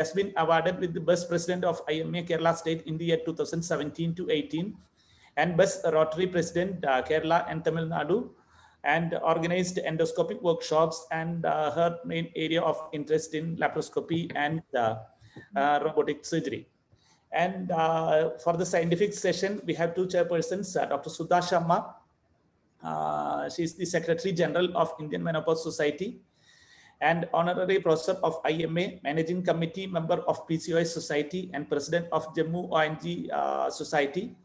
has been awarded with the Best President of IMA Kerala State in the year 2017 to 18 and Best Rotary President Kerala and Tamil Nadu, and organized endoscopic workshops, and her main area of interest in laparoscopy and robotic surgery. And for the scientific session, we have two chairpersons, Dr. Sudha Sharma. She is the Secretary General of Indian Menopause Society and Honorary Professor of IMA, Managing Committee Member of PCOS Society and President of Jammu ONG Society,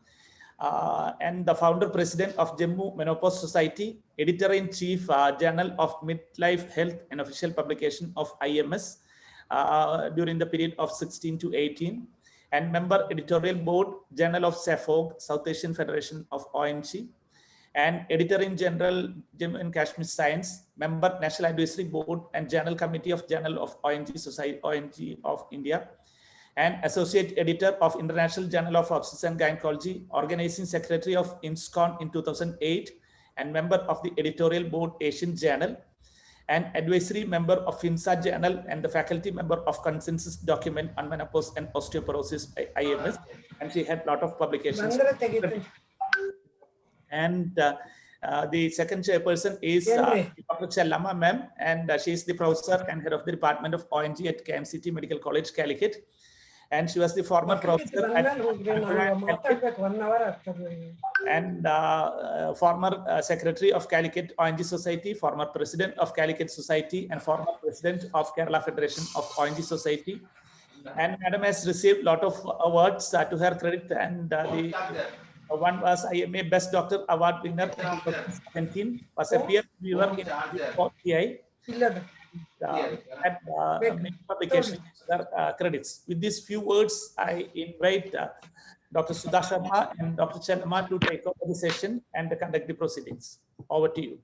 and the Founder President of Jammu Menopause Society, Editor-in-Chief, Journal of Midlife Health, and official publication of IMS during the period of 16 to 18, and Member Editorial Board, Journal of SAFOG, South Asian Federation of ONG, and Editor-in-General Jammu and Kashmir Science, Member National Advisory Board and Journal Committee of Journal of ONG Society, ONG of India, and Associate Editor of International Journal of Obstetrics and Gynecology, Organizing Secretary of INSCON in 2008, and Member of the Editorial Board Asian Journal, and Advisory Member of FINSA Journal, and the Faculty Member of Consensus Document on Menopause and Osteoporosis, IMS, and she had a lot of publications. And the second chairperson is Dr. Chellama ma'am, and she is the professor and head of the Department of ONG at KMCT Medical College, Calicut. And she was the former professor and former secretary of Calicut ONG Society, former president of Calicut Society, and former president of Kerala Federation of ONG Society. And Madam has received a lot of awards to her credit, and the one was IMA Best Doctor Award winner in 2017, was a peer reviewer in PI, and publication credits. With these few words, I invite Dr. Sudha Sharma and Dr. Chellama to take over the session and conduct the proceedings. Over to you.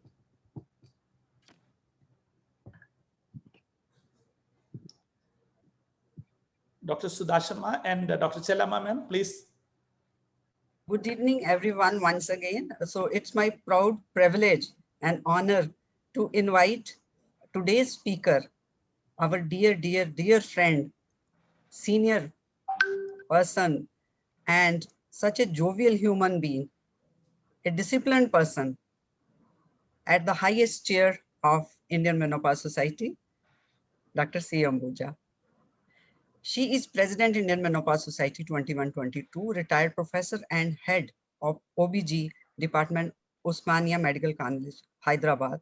Dr. Sudha Sharma and Dr. Chellama ma'am, please. Good evening, everyone, once again. So it's my proud privilege and honor to invite today's speaker, our dear friend, senior person, and such a jovial human being, a disciplined person at the highest chair of Indian Menopause Society, Dr. C Ambuja. She is President Indian Menopause Society 21-22, retired professor and head of OBG Department, Osmania Medical College, Hyderabad,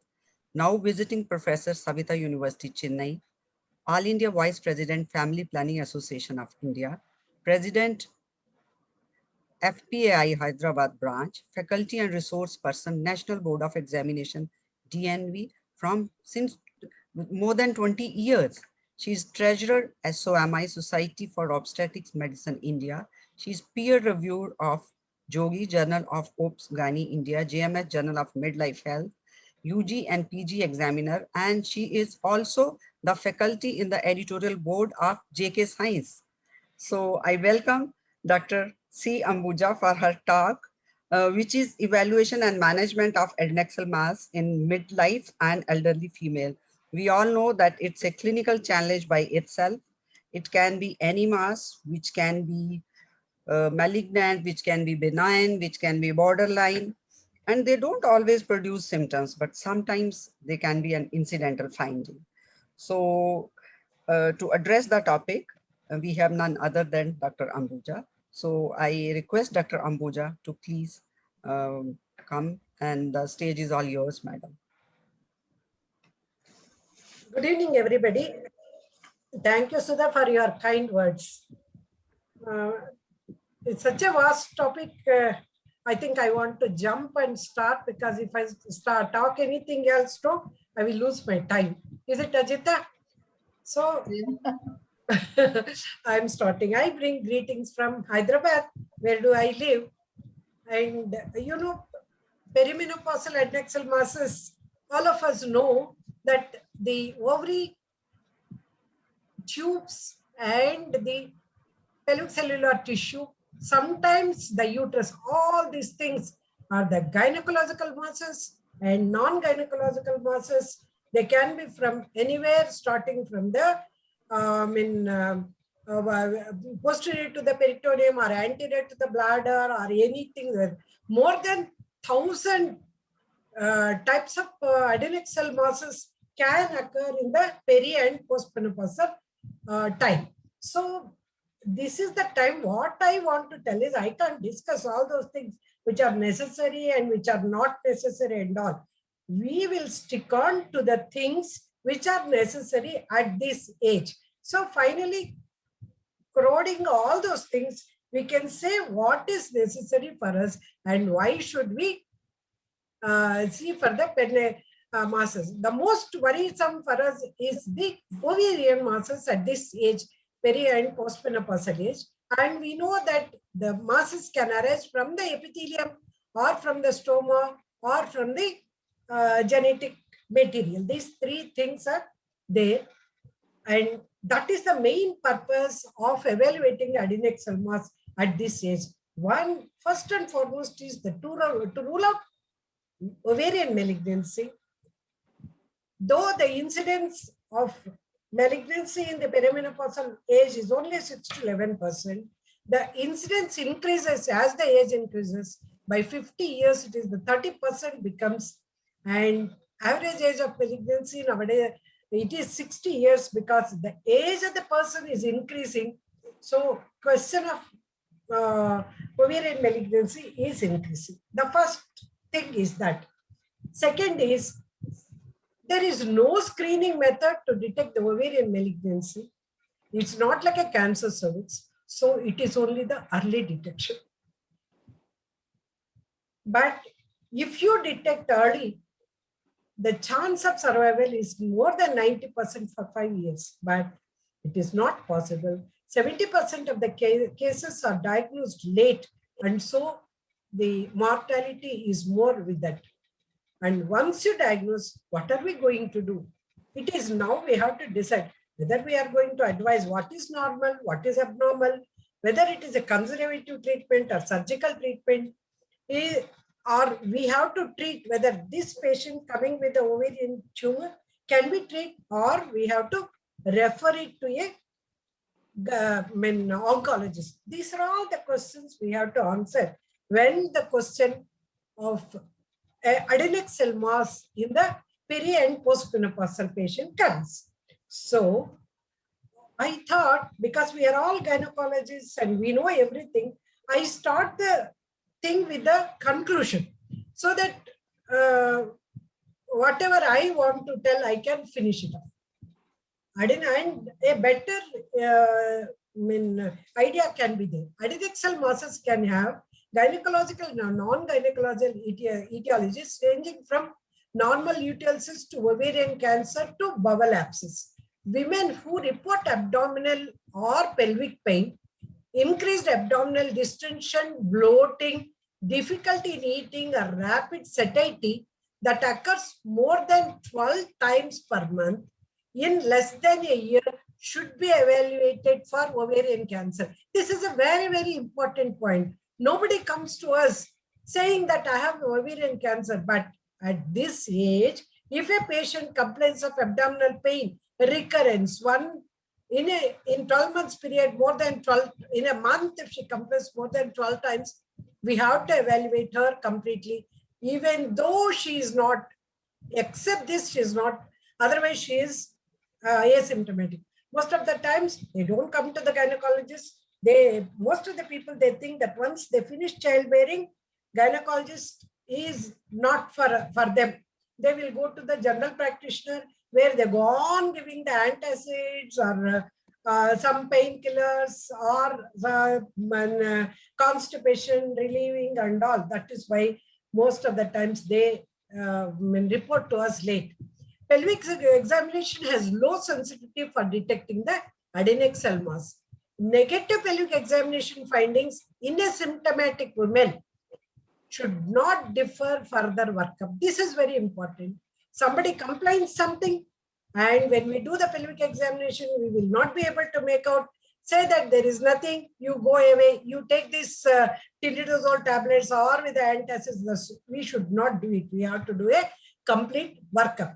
now visiting professor, Savita University, Chennai, All India Vice President, Family Planning Association of India, President, FPAI Hyderabad branch, faculty and resource person, National Board of Examination, DNV, since more than 20 years. She is treasurer at SOAMI, Society for Obstetrics Medicine, India. She is peer reviewer of Jogi, Journal of OBS Gynae India, JMS, Journal of Midlife Health, UG and PG examiner, and she is also the faculty in the editorial board of JK Science. So I welcome Dr. C Ambuja for her talk, which is evaluation and management of adnexal mass in midlife and elderly female. We all know that it's a clinical challenge by itself. It can be any mass, which can be malignant, which can be benign, which can be borderline, and they don't always produce symptoms, but sometimes they can be an incidental finding. So to address the topic, we have none other than Dr. Ambuja. So I request Dr. Ambuja to please come, and the stage is all yours, madam. Good evening, everybody. Thank you, Sudha, for your kind words. It's such a vast topic. I think I want to jump and start, because if I talk anything else, I will lose my time. Is it, Ajita? So I'm starting. I bring greetings from Hyderabad. Where do I live? And you know, perimenopausal adnexal masses, all of us know that the ovary tubes and the pelvic cellular tissue, sometimes the uterus, all these things are the gynecological masses and non-gynecological masses. They can be from anywhere, starting from the posterior to the peritoneum or anterior to the bladder or anything. More than 1,000 types of adnexal masses can occur in the peri and postmenopausal time. So this is the time. What I want to tell is I can't discuss all those things which are necessary and which are not necessary and all. We will stick on to the things which are necessary at this age. So finally, crowding all those things, we can say what is necessary for us and why should we see for the masses. The most worrisome for us is the ovarian masses at this age, peri and postmenopausal age. And we know that the masses can arise from the epithelium or from the stoma or from the genetic material. These three things are there. And that is the main purpose of evaluating adnexal mass at this age. One, first and foremost, is to rule out ovarian malignancy. Though the incidence of malignancy in the perimenopausal age is only 6 to 11%, the incidence increases as the age increases. By 50 years, it is the 30% becomes, and average age of malignancy nowadays, it is 60 years because the age of the person is increasing. So question of ovarian malignancy is increasing. The first thing is that. Second is, there is no screening method to detect the ovarian malignancy. It's not like a cancer cervix. So it is only the early detection. But if you detect early, the chance of survival is more than 90% for 5 years, but it is not possible. 70% of the cases are diagnosed late, and so the mortality is more with that. And once you diagnose, what are we going to do? It is now we have to decide whether we are going to advise what is normal, what is abnormal, whether it is a conservative treatment or surgical treatment, or we have to treat whether this patient coming with the ovarian tumor can we treat, or we have to refer it to a oncologist. These are all the questions we have to answer when the question of adnexal mass in the peri and postmenopausal patient comes. So I thought, because we are all gynecologists and we know everything, I start the thing with the conclusion so that whatever I want to tell, I can finish it off. And a better idea can be there. Adnexal masses can have gynecological and non-gynecological etiologies ranging from normal uterine cyst to ovarian cancer to bowel abscess. Women who report abdominal or pelvic pain, increased abdominal distension, bloating, difficulty in eating, or rapid satiety that occurs more than 12 times per month in less than a year should be evaluated for ovarian cancer. This is a very, very important point. Nobody comes to us saying that I have ovarian cancer, but at this age, if a patient complains of abdominal pain, recurrence, in 12 months period, more than 12, in a month, if she complains more than 12 times, we have to evaluate her completely, even though she is not, except this, she is not, otherwise she is asymptomatic. Most of the times, they don't come to the gynecologist. Most of the people, they think that once they finish childbearing, gynecologist is not for them. They will go to the general practitioner where they go on giving the antacids or some painkillers or constipation relieving and all. That is why most of the times they report to us late. Pelvic examination has low sensitivity for detecting the adnexal mass. Negative pelvic examination findings in asymptomatic women should not differ further workup. This is very important. Somebody complains something, and when we do the pelvic examination, we will not be able to make out, say that there is nothing, you go away, you take this tilidazole tablets or with the antacids. We should not do it. We have to do a complete workup.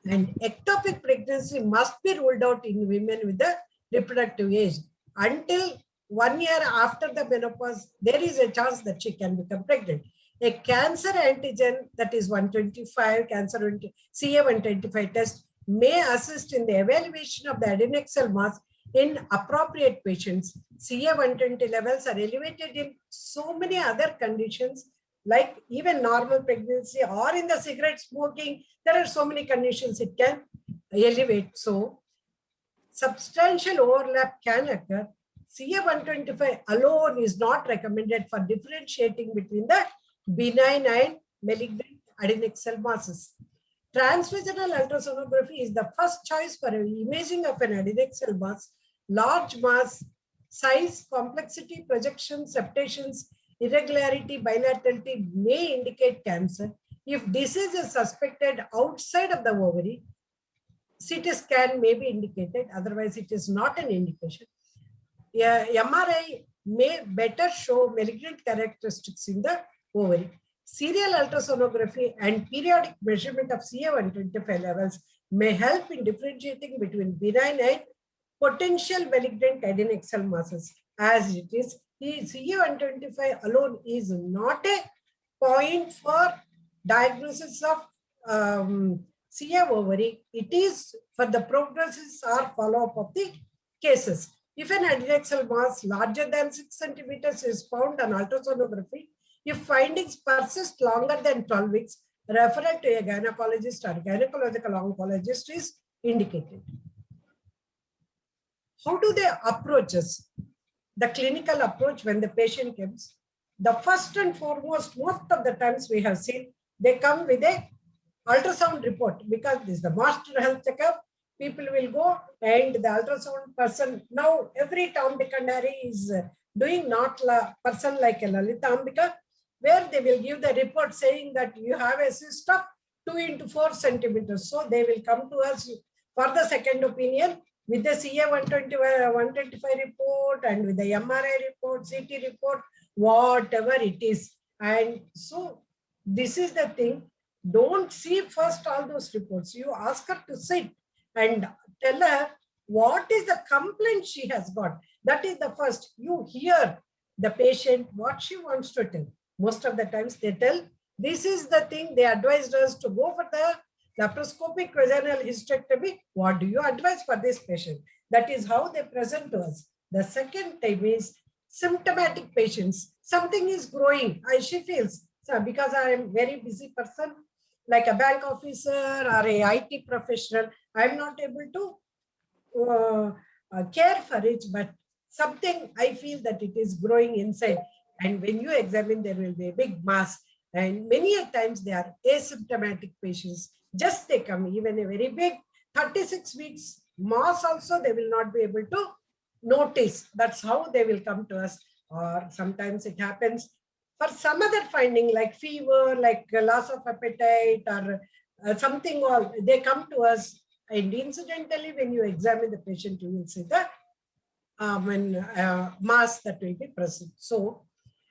And ectopic pregnancy must be ruled out in women with the reproductive age. Until 1 year after the menopause, there is a chance that she can become pregnant. A cancer antigen, that is 125, CA125 test, may assist in the evaluation of the adnexal mass in appropriate patients. CA120 levels are elevated in so many other conditions, like even normal pregnancy or in the cigarette smoking. There are so many conditions it can elevate. So substantial overlap can occur. CA125 alone is not recommended for differentiating between the benign and malignant adnexal masses. Transvaginal ultrasonography is the first choice for imaging of an adnexal mass. Large mass, size, complexity, projection, septations, irregularity, bilaterality may indicate cancer. If disease is suspected outside of the ovary, CT scan may be indicated, otherwise it is not an indication. MRI may better show malignant characteristics in the ovary. Serial ultrasonography and periodic measurement of CA125 levels may help in differentiating between benign and potential malignant adnexal masses. As it is, CA125 alone is not a point for diagnosis of CA ovary. It is for the prognosis or follow-up of the cases. If an adnexal mass larger than 6 centimeters is found on ultrasonography, if findings persist longer than 12 weeks, referral to a gynecologist or gynecological oncologist is indicated. How do they approach us? The clinical approach when the patient comes, the first and foremost, most of the times we have seen, they come with a ultrasound report, because this is the master health checkup. People will go and the ultrasound person, now every Tom, Dick and Harry is doing not person like a Lalita Ambika, where they will give the report saying that you have a cyst of 2 into 4 centimeters. So they will come to us for the second opinion with the CA125 report and with the MRI report, CT report, whatever it is. And so this is the thing. Don't see first all those reports. You ask her to sit and tell her what is the complaint she has got. That is the first. You hear the patient, what she wants to tell. Most of the times they tell, this is the thing. They advised us to go for the laparoscopic vaginal hysterectomy. What do you advise for this patient? That is how they present to us. The second time is symptomatic patients. Something is growing. She feels, so because I am very busy person, like a bank officer or a IT professional, I'm not able to care for it, but something I feel that it is growing inside. And when you examine, there will be a big mass. And many a times they are asymptomatic patients. Just they come, even a very big 36 weeks mass also, they will not be able to notice. That's how they will come to us. Or sometimes it happens for some other finding like fever, like loss of appetite or something, all they come to us. And incidentally, when you examine the patient, you will see the mass that will be present. So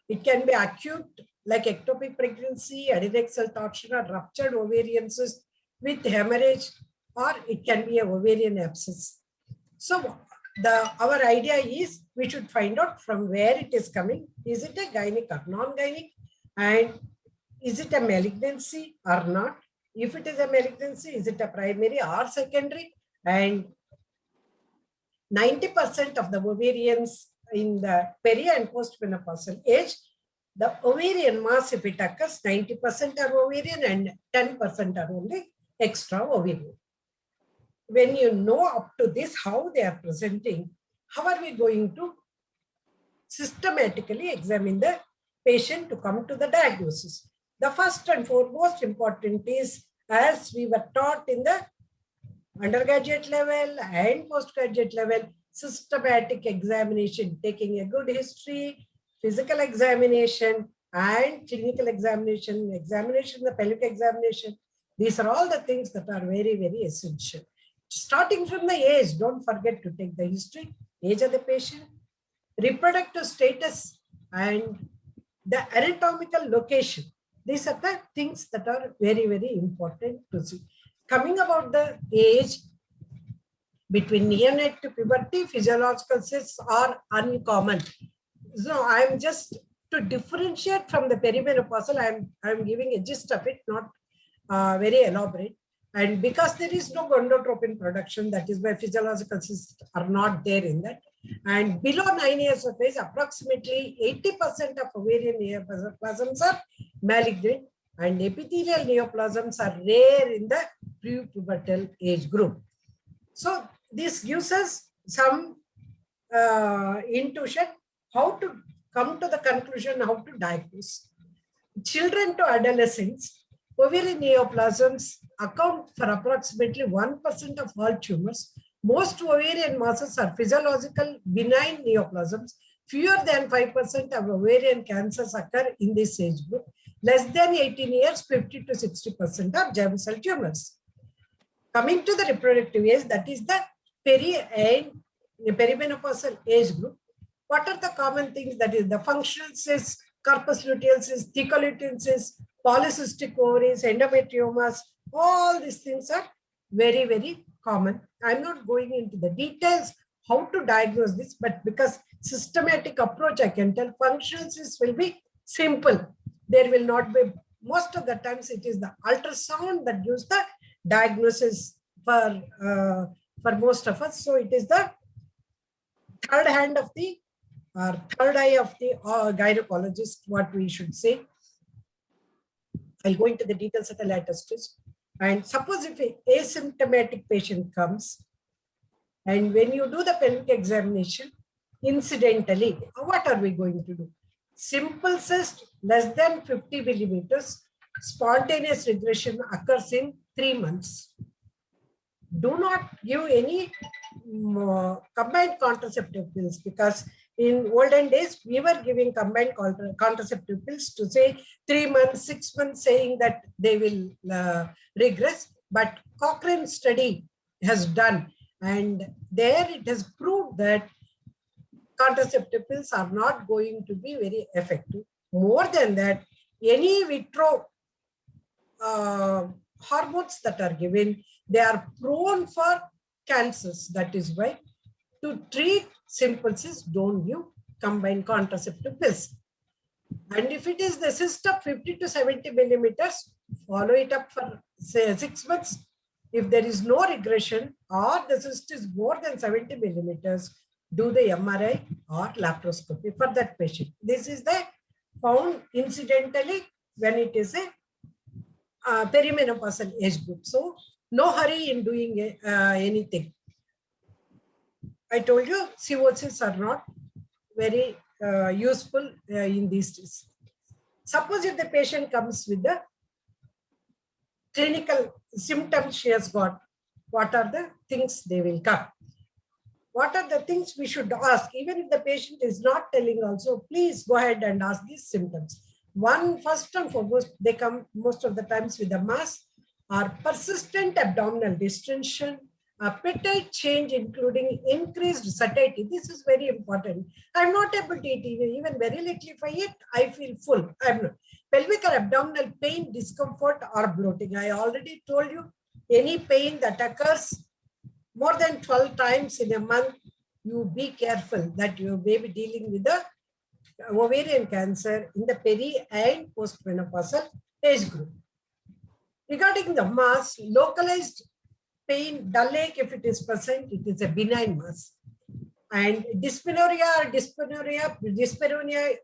it can be acute, like ectopic pregnancy, adnexal torsion, or ruptured ovarian cyst with hemorrhage, or it can be an ovarian abscess. So our idea is we should find out from where it is coming. Is it a gynec or non-gynec? And is it a malignancy or not? If it is a malignancy, is it a primary or secondary? And 90% of the ovarians in the peri and postmenopausal age, the ovarian mass, if it occurs, 90% are ovarian and 10% are only extra ovarian. When you know up to this how they are presenting, how are we going to systematically examine the patient to come to the diagnosis? The first and foremost important is, as we were taught in the undergraduate level and postgraduate level, systematic examination, taking a good history, physical examination and clinical examination, the pelvic examination. These are all the things that are very, very essential. Starting from the age, don't forget to take the history, age of the patient, reproductive status, and the anatomical location. These are the things that are very, very important to see. Coming about the age, Between neonate to puberty, physiological cysts are uncommon. So I'm just to differentiate from the perimenopausal, I'm giving a gist of it, not very elaborate. And because there is no gonadotropin production, that is why physiological cysts are not there in that. And below 9 years of age, approximately 80% of ovarian neoplasms are malignant, and epithelial neoplasms are rare in the prepubertal age group. So this gives us some intuition how to come to the conclusion, how to diagnose. Children to adolescents, ovarian neoplasms account for approximately 1% of all tumors. Most ovarian masses are physiological benign neoplasms. Fewer than 5% of ovarian cancers occur in this age group. Less than 18 years, 50 to 60% are germ cell tumors. Coming to the reproductive age, that is the perimenopausal age group. What are the common things? That is the functional cysts, corpus luteal cysts, thecoluteal cysts, polycystic ovaries, endometriomas. All these things are very, very common. I'm not going into the details how to diagnose this, but because systematic approach, I can tell functional cysts will be simple. There will not be, most of the times it is the ultrasound that gives the diagnosis for most of us. So it is the third hand of the third eye of the gynecologist, what we should say. I'll go into the details at a later stage. And suppose if an asymptomatic patient comes, and when you do the pelvic examination, incidentally, what are we going to do? Simple cyst less than 50 millimeters, spontaneous regression occurs in 3 months. Do not give any combined contraceptive pills, because in olden days, we were giving combined contraceptive pills to say 3 months, 6 months, saying that they will regress. But Cochrane study has done, and there it has proved that contraceptive pills are not going to be very effective. More than that, any vitro hormones that are given, they are prone for cancers. That is why to treat simple cysts, don't give combined contraceptive pills. And if it is the cyst of 50 to 70 millimeters, follow it up for say 6 months. If there is no regression or the cyst is more than 70 millimeters, do the MRI or laparoscopy for that patient. This is the found incidentally when it is a perimenopausal age group. So no hurry in doing anything. I told you COCs are not very useful in these days. Suppose if the patient comes with the clinical symptoms she has got, what are the things they will come? What are the things we should ask? Even if the patient is not telling also, please go ahead and ask these symptoms. One, first and foremost, they come most of the times with a mass or persistent abdominal distension, appetite change, including increased satiety. This is very important. I'm not able to eat even very little. If I eat, I feel full. I'm not. Pelvic or abdominal pain, discomfort, or bloating. I already told you, any pain that occurs more than 12 times in a month, you be careful that you may be dealing with the ovarian cancer in the peri and postmenopausal age group. Regarding the mass, localized pain, dull ache, if it is present, it is a benign mass. And dysmenorrhea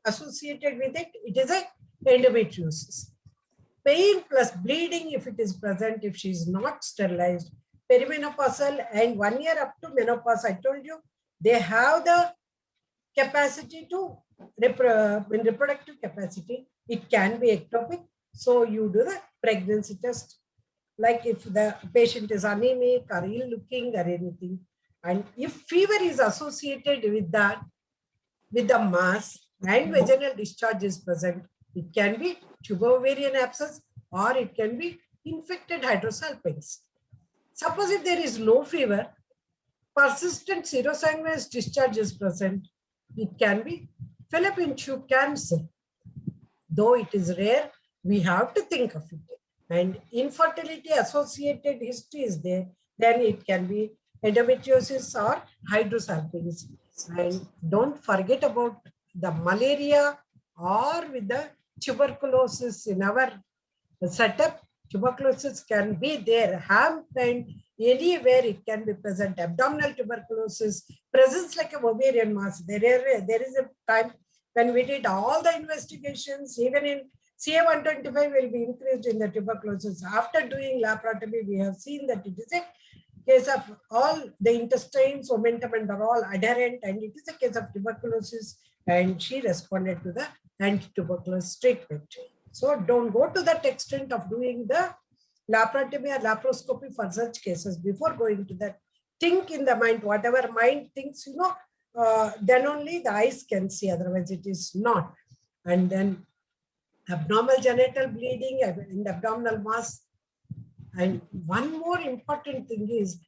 associated with it, it is a endometriosis. Pain plus bleeding, if it is present, if she is not sterilized. Perimenopausal and 1 year up to menopause, I told you, they have the capacity to reproductive capacity. It can be ectopic. So you do the pregnancy test, like if the patient is anemic or ill looking or anything. And if fever is associated with that, with the mass and vaginal discharge is present, it can be tubo-ovarian abscess or it can be infected hydrosalpinx. Suppose if there is no fever, persistent serosanguinous discharge is present, it can be fallopian tube cancer. Though it is rare, we have to think of it. And infertility associated history is there, then it can be endometriosis or hydrosalpingism. And don't forget about the malaria or with the tuberculosis in our setup. Tuberculosis can be there, and anywhere it can be present. Abdominal tuberculosis presents like a ovarian mass. There is a time when we did all the investigations, even in CA125 will be increased in the tuberculosis. After doing laparotomy, we have seen that it is a case of all the intestines, omentum and are all adherent, and it is a case of tuberculosis, and she responded to the anti-tuberculosis treatment. So don't go to that extent of doing the laparotomy or laparoscopy for such cases. Before going to that, think in the mind, whatever mind thinks, then only the eyes can see, otherwise it is not. And then abnormal genital bleeding and abdominal mass. And one more important thing is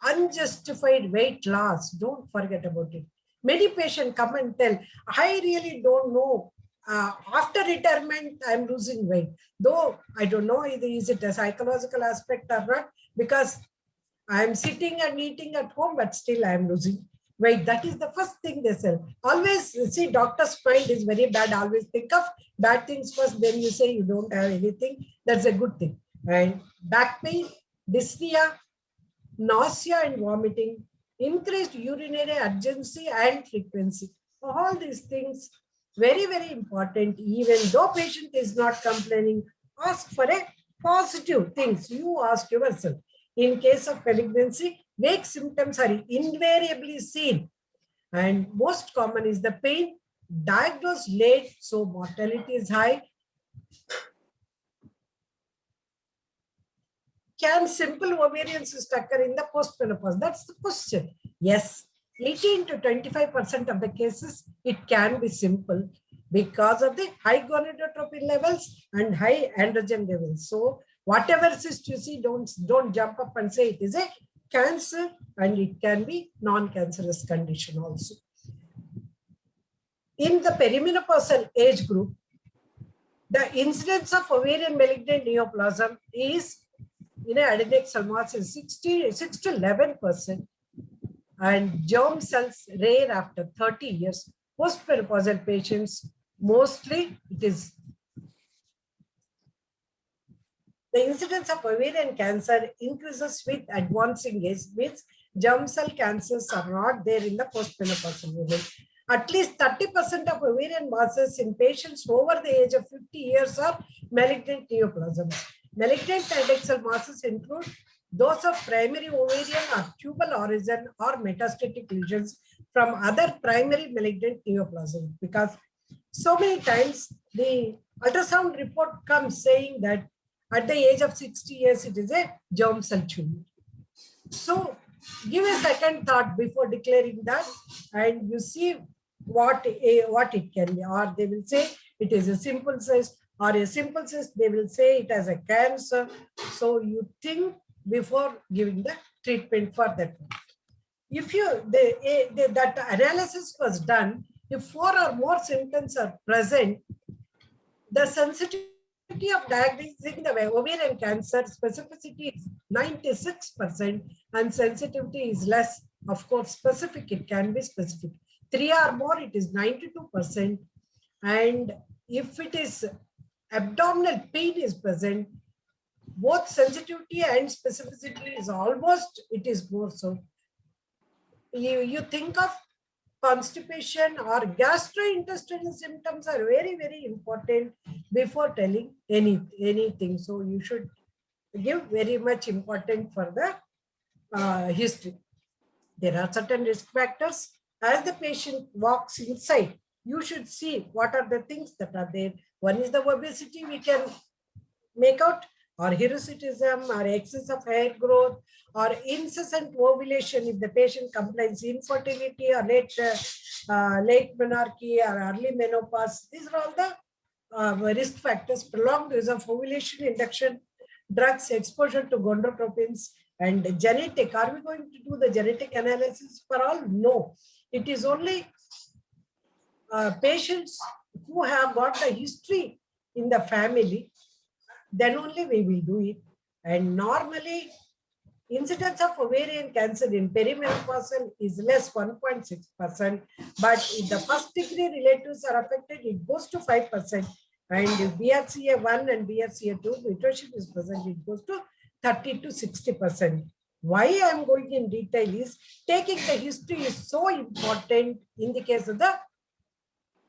unjustified weight loss. Don't forget about it. Many patients come and tell, I really don't know. After retirement, I'm losing weight. Though I don't know, is it a psychological aspect or not? Because I'm sitting and eating at home, but still I'm losing weight. That is the first thing they say. Always see, doctor's mind is very bad. Always think of bad things first. Then you say you don't have anything. That's a good thing. And back pain, dyspnea, nausea and vomiting, increased urinary urgency and frequency. All these things, very, very important. Even though patient is not complaining, ask for a positive things. You ask yourself. In case of malignancy, vague symptoms are invariably seen. And most common is the pain, diagnosed late, so mortality is high. Can simple ovarian cyst occur in the postmenopause? That's the question. Yes, 18 to 25% of the cases, it can be simple because of the high gonadotropin levels and high androgen levels. So whatever cyst you see, don't jump up and say it is a cancer, and it can be non-cancerous condition also. In the perimenopausal age group, the incidence of ovarian malignant neoplasm is adnexal mass is 6 to 11%, and germ cells rare after 30 years. Postmenopausal patients, mostly it is the incidence of ovarian cancer increases with advancing age, means germ cell cancers are not there in the postmenopausal women. At least 30% of ovarian masses in patients over the age of 50 years are malignant neoplasms. Malignant adnexal masses include those of primary ovarian or tubal origin or metastatic lesions from other primary malignant neoplasms. Because so many times the ultrasound report comes saying that at the age of 60 years, it is a germ cell tumor. So give a second thought before declaring that, and you see what it can be. Or they will say it is a simple cyst, or a simple cyst, they will say it as a cancer. So you think before giving the treatment for that. If that analysis was done, if 4 or more symptoms are present, the sensitivity of diagnosing the ovarian cancer specificity is 96%, and sensitivity is less. Of course, specific, it can be specific. 3 or more, it is 92%. And if it is abdominal pain is present, both sensitivity and specificity is almost, it is more so. You think of constipation or gastrointestinal symptoms are very, very important before telling anything. So you should give very much important for the history. There are certain risk factors. As the patient walks inside, you should see what are the things that are there. One is the obesity we can make out, or hirsutism, or excess of hair growth, or incessant ovulation if the patient complains, infertility, or late menarche or early menopause. These are all the risk factors. Prolonged use of ovulation induction drugs, exposure to gonadotropins, and genetic. Are we going to do the genetic analysis for all? No. It is only patients who have got a history in the family, then only we will do it. And normally incidence of ovarian cancer in perimenopausal is less, 1.6%. But if the first degree relatives are affected, it goes to 5%. And if BRCA1 and BRCA2 mutation is present, it goes to 30 to 60%. Why I am going in detail is taking the history is so important in the case of the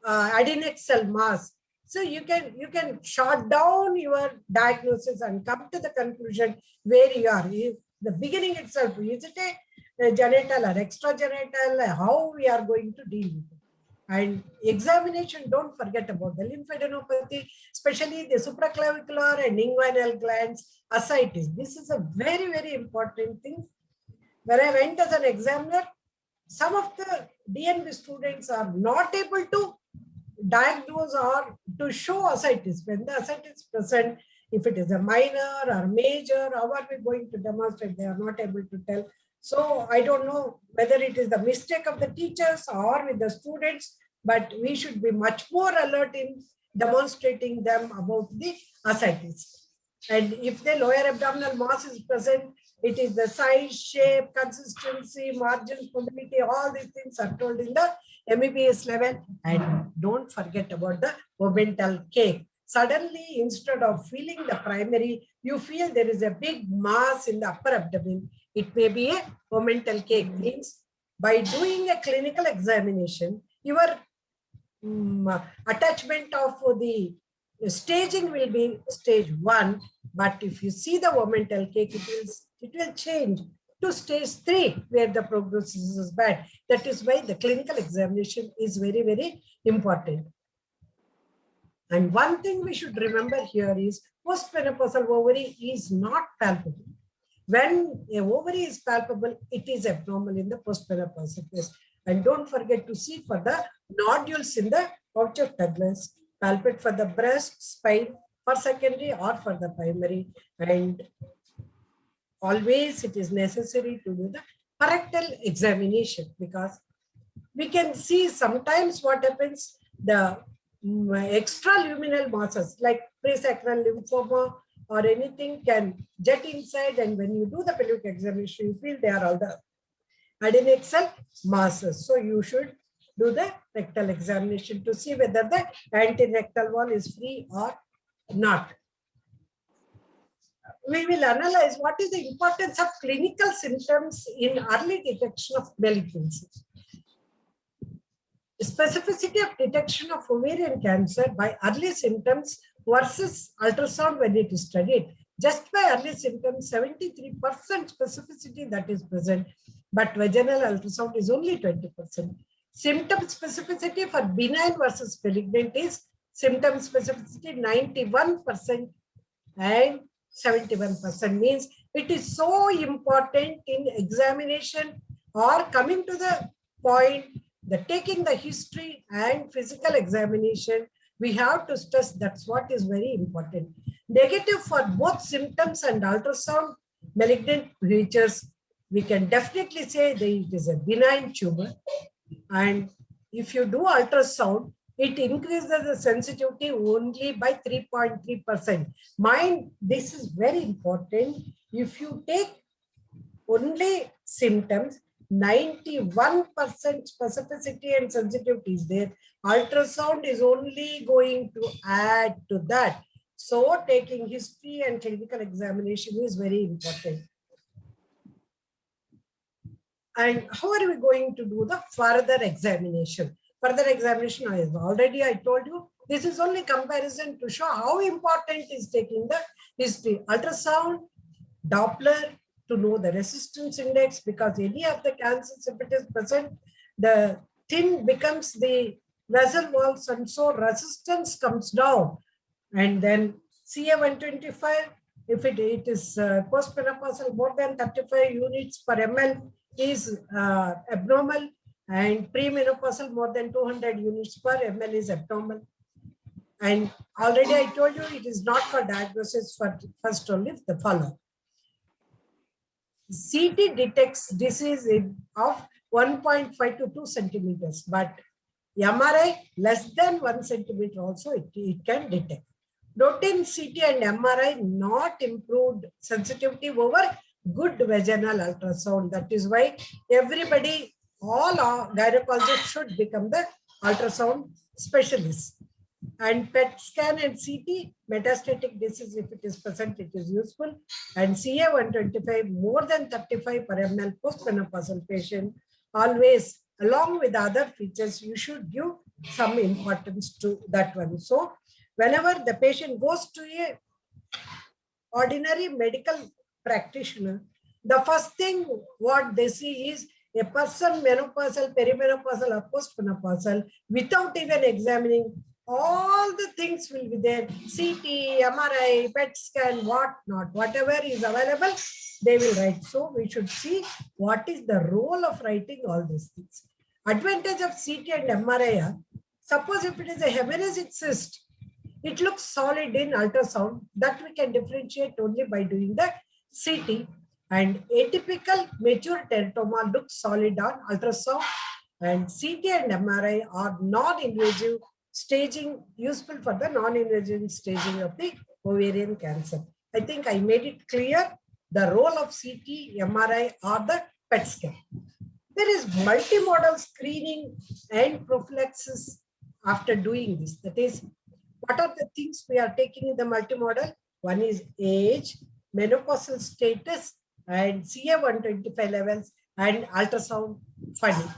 adnexal mass. So you can short down your diagnosis and come to the conclusion where you are. If the beginning itself, is it a genital or extragenital, how we are going to deal with it. And examination, don't forget about the lymphadenopathy, especially the supraclavicular and inguinal glands, ascites. This is a very, very important thing. When I went as an examiner, some of the DNB students are not able to diagnose or to show ascites. When the ascites is present, if it is a minor or major, how are we going to demonstrate? They are not able to tell. So I don't know whether it is the mistake of the teachers or with the students, but we should be much more alert in demonstrating them about the ascites. And if the lower abdominal mass is present, it is the size, shape, consistency, margins, mobility, all these things are told in the MEBS level. And don't forget about the momental cake. Suddenly, instead of feeling the primary, you feel there is a big mass in the upper abdomen. It may be a momental cake. Means by doing a clinical examination, your attachment of the staging will be stage 1. But if you see the momental cake, it will change to stage 3, where the prognosis is bad. That is why the clinical examination is very, very important. And one thing we should remember here is postmenopausal ovary is not palpable. When a ovary is palpable, it is abnormal in the postmenopausal phase. And don't forget to see for the nodules in the pouch of Douglas, palpate for the breast, spine, for secondary or for the primary. And always it is necessary to do the parental examination, because we can see sometimes what happens, the extraluminal masses like presacral lymphoma or anything can jet inside, and when you do the pelvic examination, you feel they are all the adnexal masses. So you should do the rectal examination to see whether the anterectal wall is free or not. We will analyze what is the importance of clinical symptoms in early detection of malignancy. Specificity of detection of ovarian cancer by early symptoms versus ultrasound when it is studied. Just by early symptoms, 73% specificity that is present, but vaginal ultrasound is only 20%. Symptom specificity for benign versus malignant is symptom specificity 91% and 71%. Means it is so important in examination or coming to the point, the taking the history and physical examination, we have to stress that's what is very important. Negative for both symptoms and ultrasound malignant features, we can definitely say that it is a benign tumor. And if you do ultrasound, it increases the sensitivity only by 3.3%. Mind, this is very important. If you take only symptoms, 91% specificity and sensitivity is there. Ultrasound is only going to add to that. So taking history and clinical examination is very important. And how are we going to do the further examination? Further examination, I told you, this is only comparison to show how important is taking the history. Ultrasound, Doppler, to know the resistance index, because any of the cancers, if it is present, the thin becomes the vessel walls, and so resistance comes down. And then CA125, if it is postmenopausal, more than 35 units per ml is abnormal, and premenopausal more than 200 units per ml is abnormal. And already I told you it is not for diagnosis, for first only the follow. CT detects disease of 1.5 to 2 centimeters, but MRI less than 1 centimeter also it can detect. Routine CT and MRI not improved sensitivity over good vaginal ultrasound. That is why everybody, all our gynecologists should become the ultrasound specialists. And PET scan and CT, metastatic disease, if it is present, it is useful. And CA-125, more than 35 per ml postmenopausal patient, always, along with other features, you should give some importance to that one. So whenever the patient goes to a ordinary medical practitioner, the first thing what they see is a person menopausal, perimenopausal, or postmenopausal, without even examining, all the things will be there. CT, MRI, PET scan, what not, whatever is available, they will write. So we should see what is the role of writing all these things. Advantage of CT and MRI are, suppose if it is a hemorrhagic cyst, it looks solid in ultrasound, that we can differentiate only by doing the CT. And atypical mature teratoma looks solid on ultrasound, and CT and MRI are non-invasive staging, useful for the non-invasive staging of the ovarian cancer. I think I made it clear the role of CT, MRI, or the PET scan. There is multimodal screening and prophylaxis after doing this. That is, what are the things we are taking in the multimodal? One is age, menopausal status, and CA-125 levels, and ultrasound finding.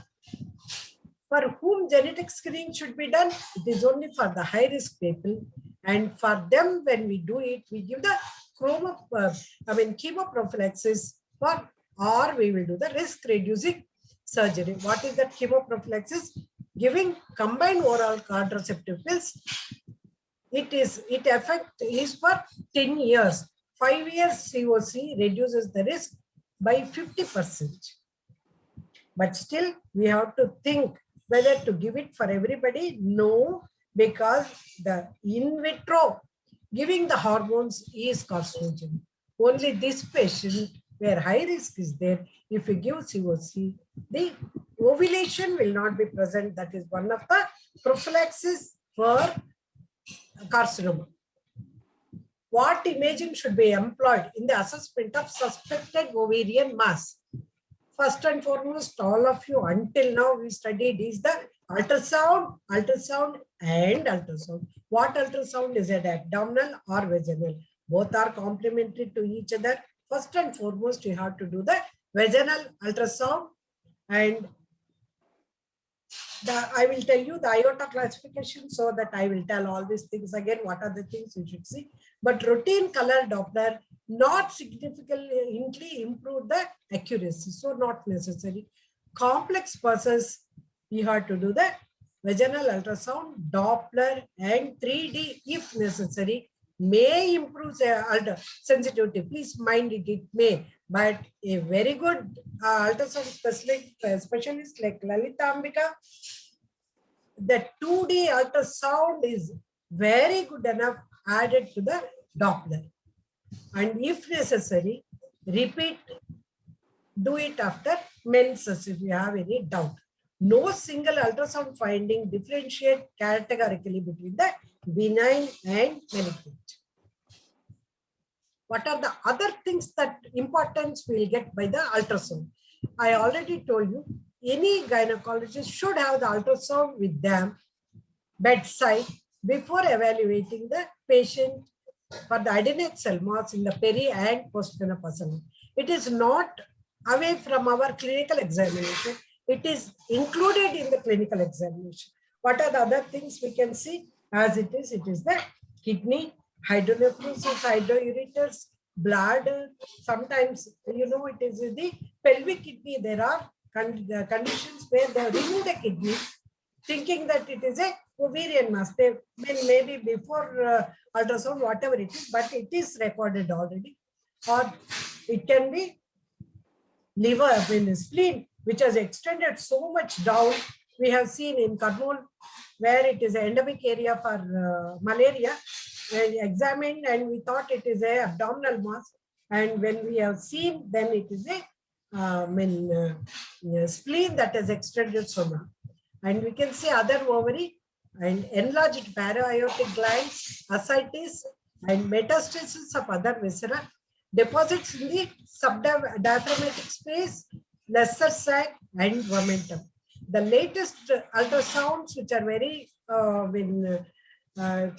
For whom genetic screening should be done, it is only for the high-risk people. And for them, when we do it, we give the chemoprophylaxis for, or we will do the risk-reducing surgery. What is that chemoprophylaxis? Giving combined oral contraceptive pills. It effect is for 10 years. 5 years COC reduces the risk by 50%. But still, we have to think whether to give it for everybody. No, because the in vitro giving the hormones is carcinogenic. Only this patient where high risk is there, if you give COC, the ovulation will not be present. That is one of the prophylaxis for carcinoma. What imaging should be employed in the assessment of suspected ovarian mass? First and foremost, all of you until now we studied is the ultrasound, and ultrasound. What ultrasound is it, abdominal or vaginal? Both are complementary to each other. First and foremost, you have to do the vaginal ultrasound, and I will tell you the IOTA classification, so that I will tell all these things again, what are the things you should see. But routine color Doppler not significantly improve the accuracy, so not necessary. Complex pulses, you have to do the vaginal ultrasound, Doppler, and 3D if necessary. May improve the sensitivity. Please mind it, it may. But a very good ultrasound specialist like Lalita Ambika, the 2D ultrasound is very good enough added to the Doppler. And if necessary, repeat, do it after menses if you have any doubt. No single ultrasound finding differentiate categorically between the benign and malignant. What are the other things that importance we'll get by the ultrasound? I already told you, any gynecologist should have the ultrasound with them bedside before evaluating the patient for the adnexal mass in the peri and postmenopausal. It is not away from our clinical examination. It is included in the clinical examination. What are the other things we can see? As it is the kidney, hydronephrosis, hydroureters, bladder. Sometimes, you know, it is the pelvic kidney. There are conditions where they have removed a kidney, thinking that it is a ovarian mass. They maybe before ultrasound, whatever it is, but it is recorded already. Or it can be liver, spleen, which has extended so much down. We have seen in Kurnool, where it is an endemic area for malaria, examined, and we thought it is a abdominal mass. And when we have seen, then it is a spleen that has extended so much. And we can see other ovary and enlarged para-aortic glands, ascites, and metastasis of other viscera. deposits in the subdiaphragmatic space, lesser sac, and momentum. The latest ultrasounds, which are very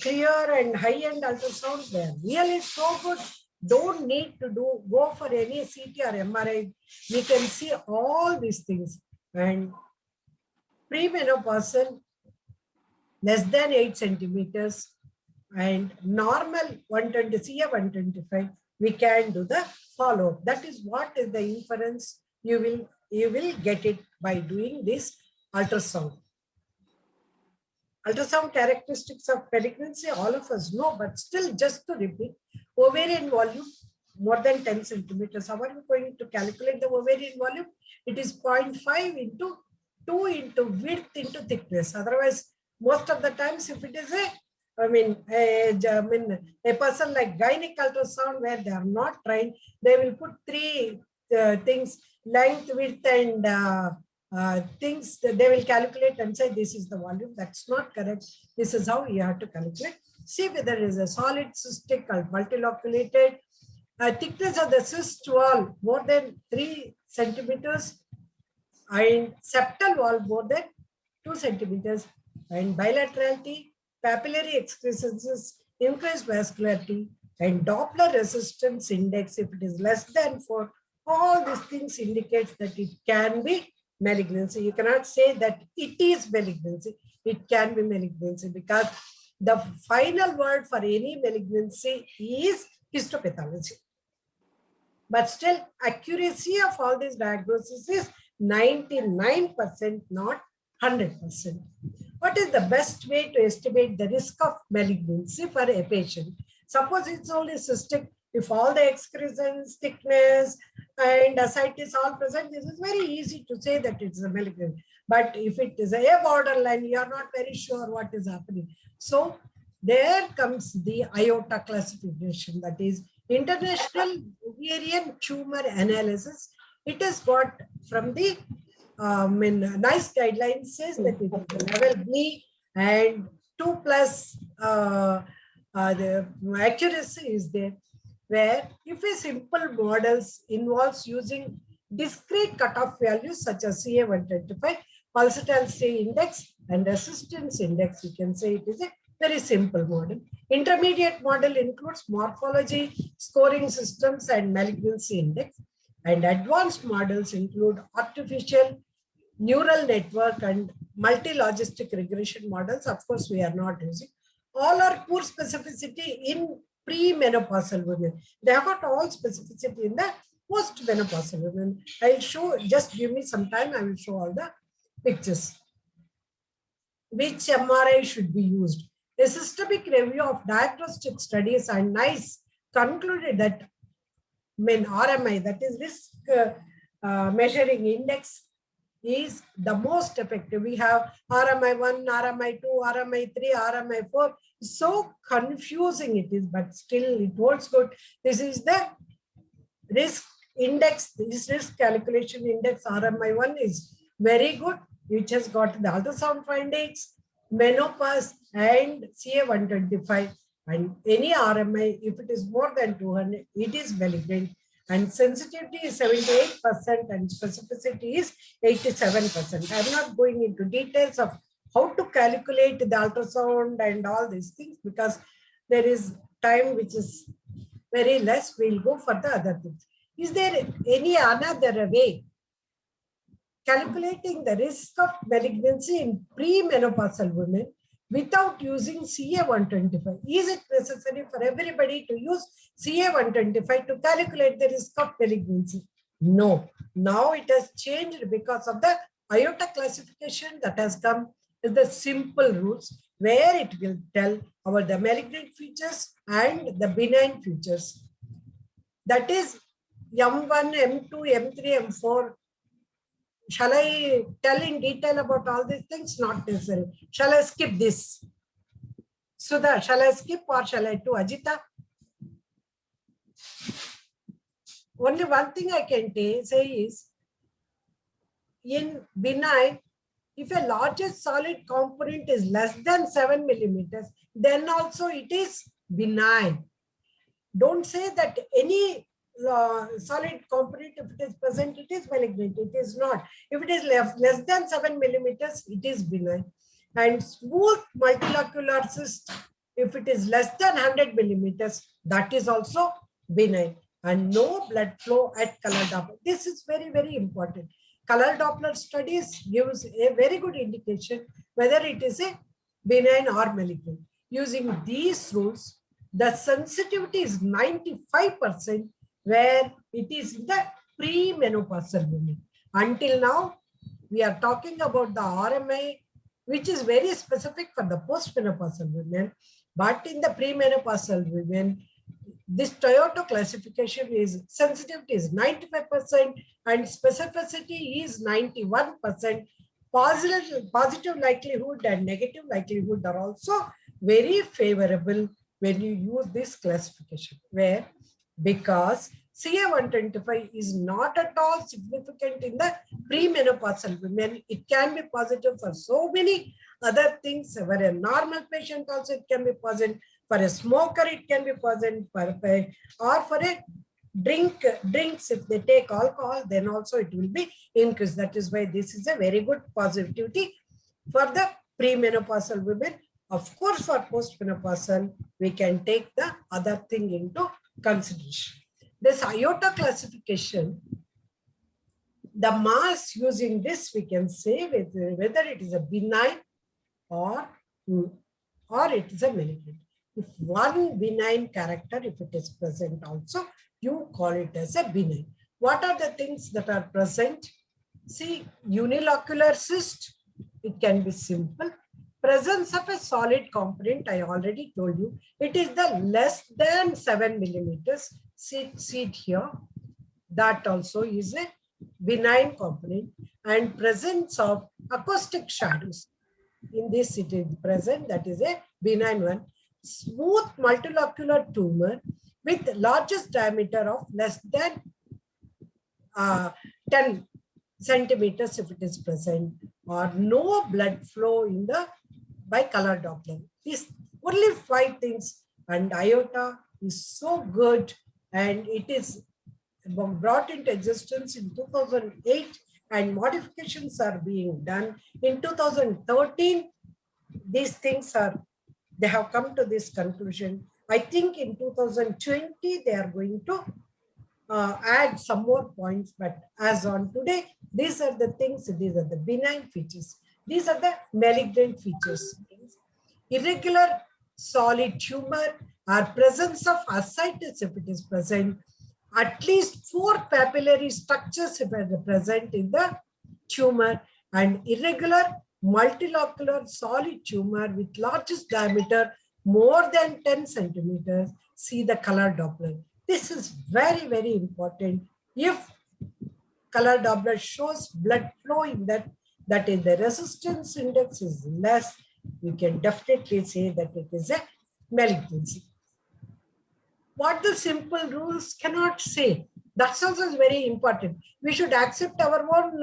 clear and high-end ultrasounds, they are really so good. Don't need to go for any CT or MRI. We can see all these things. And premenopausal, less than 8 centimeters, and normal 120 CA 125, we can do the follow-up. That is what is the inference you will get it by doing this ultrasound. Ultrasound characteristics of pregnancy, all of us know, but still just to repeat, ovarian volume more than 10 centimeters. How are you going to calculate the ovarian volume? It is 0.5 into 2 into width into thickness. Otherwise, most of the times, if it is a person like gynec ultrasound where they are not trained, they will put three things, length, width, and things that they will calculate and say this is the volume. That's not correct. This is how you have to calculate. See whether it is a solid, cystic, or multiloculated. Thickness of the cyst wall more than 3 centimeters, and septal wall more than 2 centimeters, and bilaterality, papillary excrescences, increased vascularity, and Doppler resistance index, if it is less than 4, all these things indicates that it can be malignancy. You cannot say that it is malignancy. It can be malignancy because the final word for any malignancy is histopathology. But still, accuracy of all these diagnoses is 99%, not 100%. What is the best way to estimate the risk of malignancy for a patient? Suppose it's only cystic. If all the excrescence, thickness, and ascites all present, this is very easy to say that it's a malignant. But if it is a borderline, you are not very sure what is happening. So there comes the IOTA classification, that is International Ovarian Tumor Analysis. It is got from the NICE guidelines, says that it is level B, and 2 plus the accuracy is there, where if a simple models involves using discrete cutoff values such as CA125, pulsatile index, and resistance index, you can say it is a very simple model. Intermediate model includes morphology, scoring systems, and malignancy index. And advanced models include artificial neural network and multi-logistic regression models. Of course, we are not using. All are poor specificity in pre-menopausal women. They have got all specificity in the post-menopausal women. I'll show, just give me some time, I will show all the pictures. Which MRI should be used? A systemic review of diagnostic studies and NICE concluded that RMI, that is risk measuring index, is the most effective. We have RMI1, RMI2, RMI3, RMI4. So confusing it is, but still it holds good. This is the risk index, this risk calculation index. RMI1 is very good, which has got the ultrasound findings, menopause, and CA125. And any RMI, if it is more than 200, it is malignant. And sensitivity is 78% and specificity is 87%. I'm not going into details of how to calculate the ultrasound and all these things because there is time which is very less. We'll go for the other things. Is there any another way calculating the risk of malignancy in premenopausal women without using CA125? Is it necessary for everybody to use CA125 to calculate the risk of malignancy? No. Now it has changed because of the IOTA classification that has come with the simple rules where it will tell about the malignant features and the benign features. That is M1, M2, M3, M4. Shall I tell in detail about all these things? Not necessary. Shall I skip this? Sudha, shall I skip or shall I do Ajita? Only one thing I can say is, in benign, if a largest solid component is less than 7 millimeters, then also it is benign. Don't say that any solid component, if it is present, it is malignant. It is not. If it is less than 7 millimeters, it is benign. And smooth multilocular cyst, if it is less than 100 millimeters, that is also benign. And no blood flow at color Doppler. This is very, very important. Color Doppler studies gives a very good indication whether it is a benign or malignant. Using these rules, the sensitivity is 95%, where it is in the premenopausal women. Until now, we are talking about the RMI, which is very specific for the postmenopausal women. But in the premenopausal women, this Toyota classification is sensitivity is 95% and specificity is 91%. Positive likelihood and negative likelihood are also very favorable when you use this classification. Where? Because CA125 is not at all significant in the premenopausal women. It can be positive for so many other things. For a normal patient also it can be positive. For a smoker it can be positive. Or for a drinks, if they take alcohol, then also it will be increased. That is why this is a very good positivity for the premenopausal women. Of course, for postmenopausal, we can take the other thing into consideration. This IOTA classification, the mass using this, we can say whether it is a benign or it is a malignant. If one benign character, if it is present also, you call it as a benign. What are the things that are present? See, unilocular cyst, it can be simple. Presence of a solid component, I already told you, it is the less than 7 millimeters. See it here. That also is a benign component. And presence of acoustic shadows. In this it is present, that is a benign one. Smooth multilocular tumor with largest diameter of less than 10 centimeters if it is present, or no blood flow in the by color Doppler. These only 5 things, and IOTA is so good, and it is brought into existence in 2008, and modifications are being done in 2013. These things they have come to this conclusion. I think in 2020 they are going to add some more points, but as on today, these are the things. These are the benign features. These are the malignant features. Irregular solid tumor or presence of ascites if it is present. At least 4 papillary structures if it is present in the tumor, and irregular multilocular solid tumor with largest diameter more than 10 centimeters. See the color Doppler. This is very, very important. If color Doppler shows blood flow in that is the resistance index is less, we can definitely say that it is a malignancy. What the simple rules cannot say. That's also very important. We should accept our own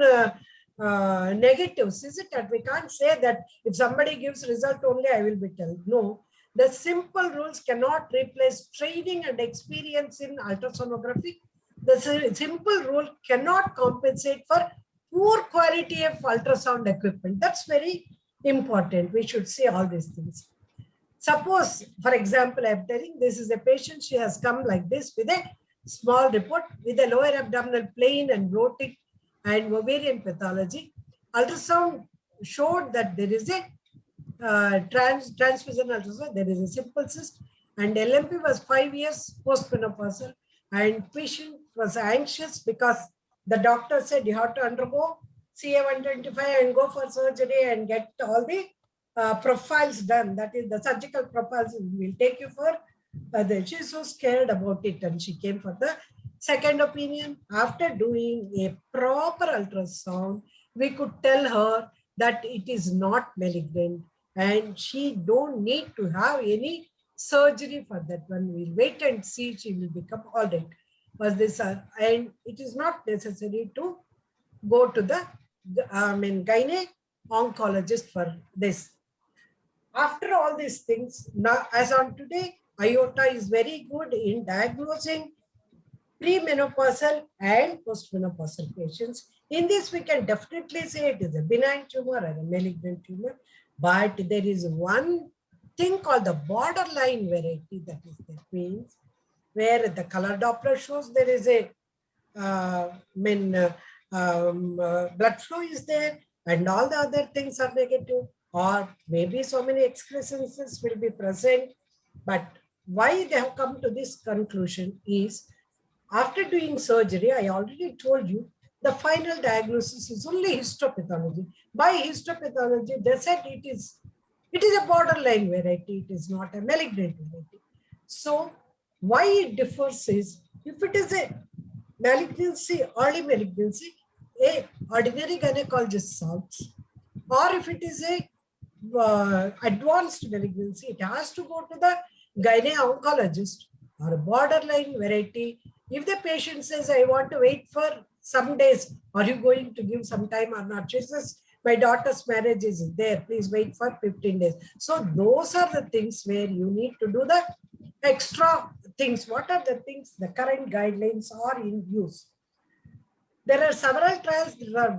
negatives, is it? That we can't say that if somebody gives result only, I will be told. No, the simple rules cannot replace training and experience in ultrasonography. The simple rule cannot compensate for poor quality of ultrasound equipment. That's very important. We should see all these things. Suppose, for example, I'm telling this is a patient, she has come like this with a small report with a lower abdominal plain and bloating and ovarian pathology. Ultrasound showed that there is a transfusion ultrasound, there is a simple cyst, and LMP was 5 years postmenopausal, and patient was anxious because the doctor said you have to undergo CA125 and go for surgery and get all the profiles done. That is the surgical profiles will take you for. She's so scared about it, and she came for the second opinion. After doing a proper ultrasound, we could tell her that it is not malignant and she don't need to have any surgery for that one. We'll wait and see, she will become all right. Was this and it is not necessary to go to the gynae oncologist for this. After all these things, now as on today, IOTA is very good in diagnosing premenopausal and postmenopausal patients. In this, we can definitely say it is a benign tumor or a malignant tumor, but there is one thing called the borderline variety, that is, that means where the color Doppler shows there is a blood flow is there and all the other things are negative, or maybe so many excrescences will be present. But why they have come to this conclusion is, after doing surgery, I already told you, the final diagnosis is only histopathology. By histopathology, they said it is a borderline variety, it is not a malignant variety. So why it differs is, if it is a malignancy, early malignancy, a ordinary gynecologist solves, or if it is a advanced malignancy, it has to go to the gyne oncologist. Or a borderline variety, if the patient says, I want to wait for some days, are you going to give some time or not? She says, my daughter's marriage is there, please wait for 15 days. So those are the things where you need to do the extra things. What are the things? The current guidelines are in use. There are several trials that are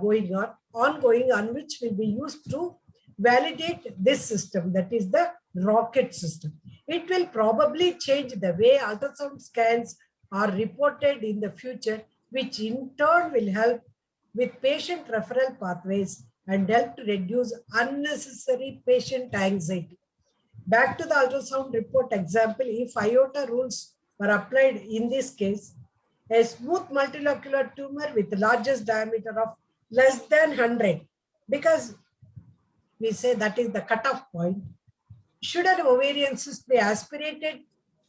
ongoing, on which will be used to validate this system, that is the rocket system. It will probably change the way ultrasound scans are reported in the future, which in turn will help with patient referral pathways and help to reduce unnecessary patient anxiety. Back to the ultrasound report example, if iota rules were applied in this case, a smooth multilocular tumor with the largest diameter of less than 100, because we say that is the cutoff point. Should an ovarian cyst be aspirated,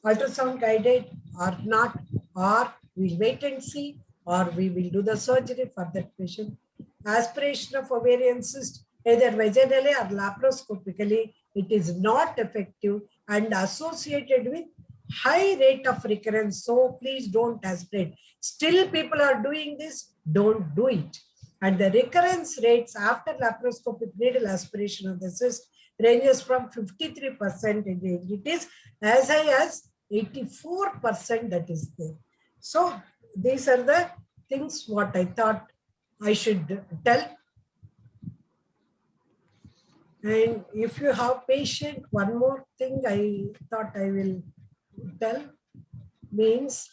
ultrasound guided or not, or we'll wait and see, or we will do the surgery for that patient? Aspiration of ovarian cyst, either vaginally or laparoscopically, it is not effective and associated with high rate of recurrence. So please don't aspirate. Still people are doing this, don't do it. And the recurrence rates after laparoscopic needle aspiration of the cyst ranges from 53%, it is as high as 84% that is there. So these are the things what I thought I should tell. And if you have patient, one more thing I thought I will tell means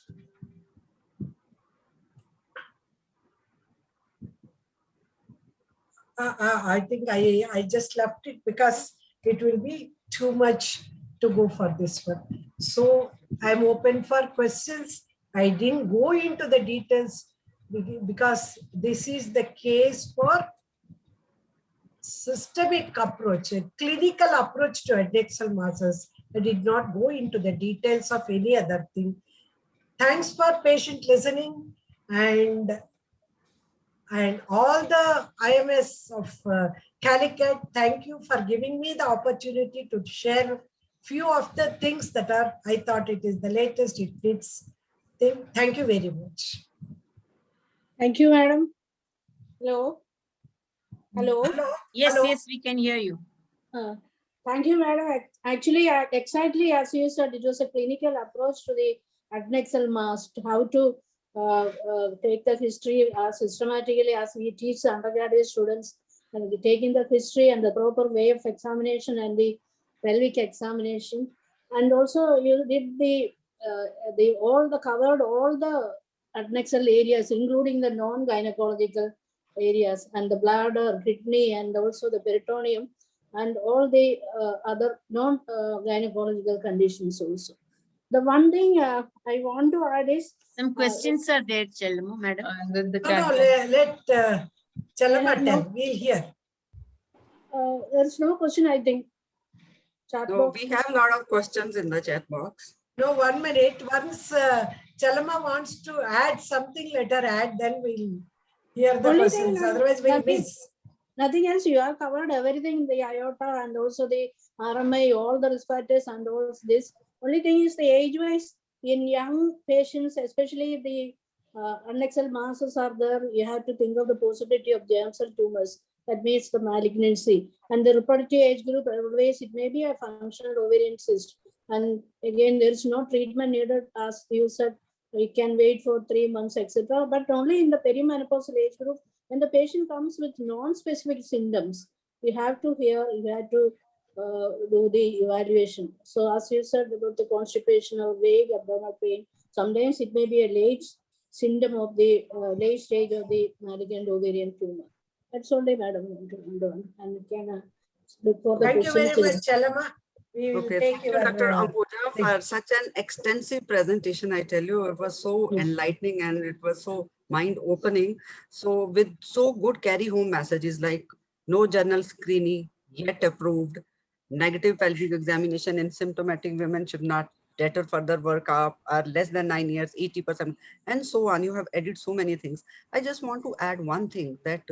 I think I just left it because it will be too much to go for this one. So I'm open for questions. I didn't go into the details because this is the case for systemic approach, a clinical approach to adnexal masses. I did not go into the details of any other thing. Thanks for patient listening, and all the IMS of Calicut, thank you for giving me the opportunity to share few of the things that are, I thought it is the latest, it fits. Thank you very much. Thank you, madam. Hello. Hello. Hello. Yes, Hello. yes, we can hear you. Thank you, madam. Actually, exactly as you said, it was a clinical approach to the adnexal mass, how to take the history systematically as we teach the undergraduate students, and taking the history and the proper way of examination and the pelvic examination. And also you did covered all the adnexal areas, including the non-gynecological areas and the bladder, kidney, and also the peritoneum, and all the other non-gynecological conditions also. The one thing I want to add is some questions are there, Chelmo, madam. Let Chelma tell. We'll hear. There's no question, I think. Chat No, box. we have a lot of questions in the chat box. No, 1 minute. Once Chelma wants to add something, let her add, then we'll hear the Only questions. thing, Otherwise, we'll miss. Nothing else. You have covered everything, the iota and also the RMI, all the risk factors and all this. Only thing is the age-wise, in young patients, especially the adnexal masses are there, you have to think of the possibility of germ cell tumors. That means the malignancy. And the reproductive age group, always it may be a functional ovarian cyst. And again, there is no treatment needed, as you said, We can wait for 3 months, etc. But only in the perimenopausal age group, when the patient comes with non-specific symptoms, we have to do the evaluation. So as you said about the constipation or vague abdominal pain, sometimes it may be a late symptom of the late stage of the malignant ovarian tumor. That's only, madam, and we can look for the Thank you very questions. much, Chalama. We will Okay, take thank you, your Dr. Ambuja, thing. for such an extensive presentation. I tell you, it was so enlightening and it was so mind-opening. So with so good carry-home messages like no journal screening yet approved, negative pelvic examination in symptomatic women should not deter further workup, are less than 9 years, 80%, and so on. You have added so many things. I just want to add one thing that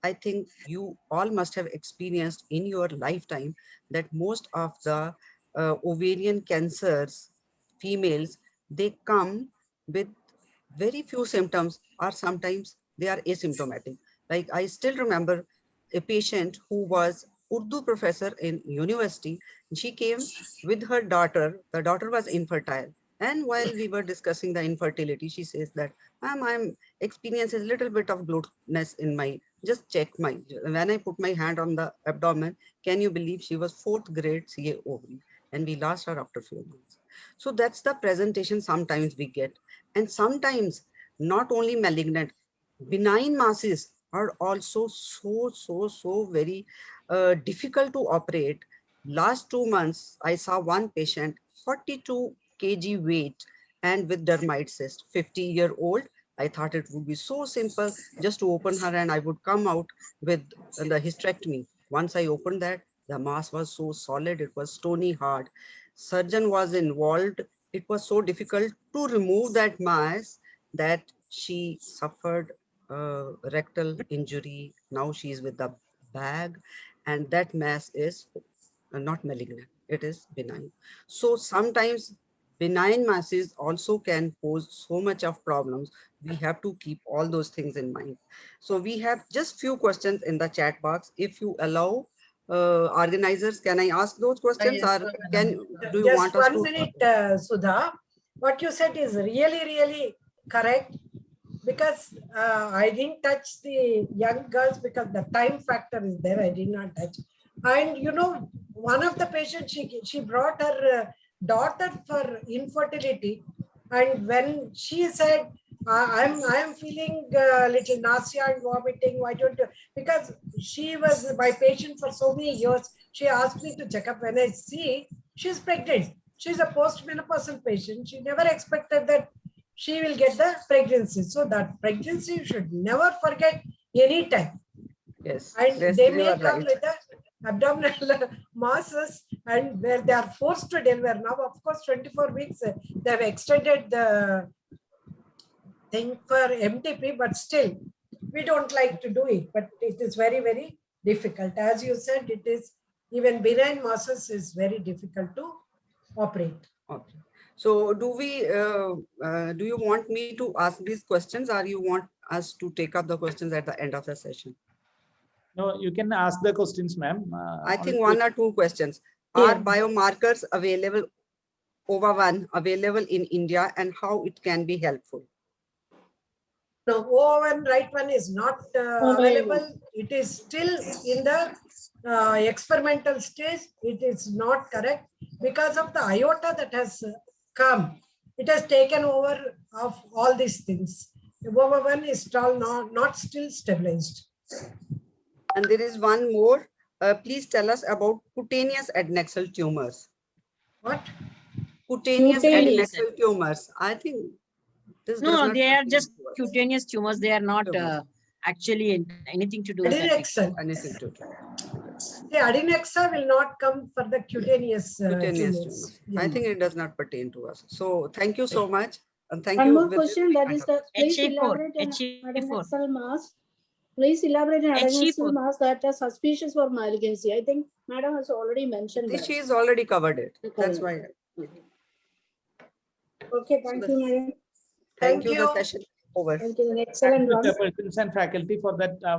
I think you all must have experienced in your lifetime, that most of the ovarian cancers, females, they come with very few symptoms, or sometimes they are asymptomatic. Like I still remember a patient who was Urdu professor in university. She came with her daughter. The daughter was infertile. And while we were discussing the infertility, she says that, ma'am, I'm experiencing a little bit of bloatness in my, just check my, when I put my hand on the abdomen, can you believe she was 4th grade CA ovary, and we lost her after a few months. So that's the presentation sometimes we get. And sometimes not only malignant, benign masses are also so very difficult to operate. Last 2 months, I saw one patient, 42 kg weight and with dermite cyst, 50-year-old. I thought it would be so simple just to open her and I would come out with the hysterectomy. Once I opened that, the mass was so solid, it was stony hard. Surgeon was involved. It was so difficult to remove that mass that she suffered rectal injury. Now she is with the bag, and that mass is not malignant, it is benign. So sometimes benign masses also can pose so much of problems. We have to keep all those things in mind. So we have just few questions in the chat box. If you allow, organizers, can I ask those questions, Yes, or do you Just want us 1 to? minute, Sudha. What you said is really, really correct, because I didn't touch the young girls because the time factor is there. I did not touch. And you know, one of the patients, she brought her daughter for infertility, and when she said, I'm feeling little nausea and vomiting. Why don't you? Because she was my patient for so many years. She asked me to check up. When I see she's pregnant, she's a postmenopausal patient. She never expected that she will get the pregnancy. So that pregnancy you should never forget any time. Yes, And yes, they you may are come right. with the abdominal masses, and where they are forced to deliver. Now, of course, 24 weeks, they have extended the thing for MTP, but still, we don't like to do it. But it is very, very difficult. As you said, it is even benign masses is very difficult to operate. Okay. So do you want me to ask these questions, or you want us to take up the questions at the end of the session? No, you can ask the questions, ma'am. I think 1 or 2 questions. Yeah. Are biomarkers available, OVA1 available in India, and how it can be helpful? No, O1 right one is not available. It is still in the experimental stage. It is not correct because of the iota that has come. It has taken over of all these things. The O1 is still not still stabilized. And there is one more. Please tell us about cutaneous adnexal tumors. What? Cutaneous Cutaneous. adnexal tumors. I think this does No, not they are pertain just to us. cutaneous tumors. They are not Tumors. actually anything to do with that. Adnexal. Anything to do. The adnexa will not come for the cutaneous Cutaneous tumors. tumors. Yeah. I think it does not pertain to us. So thank you so much. And thank One you. more With this, question, we that wind is up. the, please HE4, elaborate on HE4, adnexal mass. Please elaborate on adnexal HE4. mass that are suspicious for malignancy. I think madam has already mentioned that. She has already covered it. That's why. Okay, So thank you, madam. thank you. you. The session over. Thank you. An Thank excellent you, one. chairpersons and faculty, for that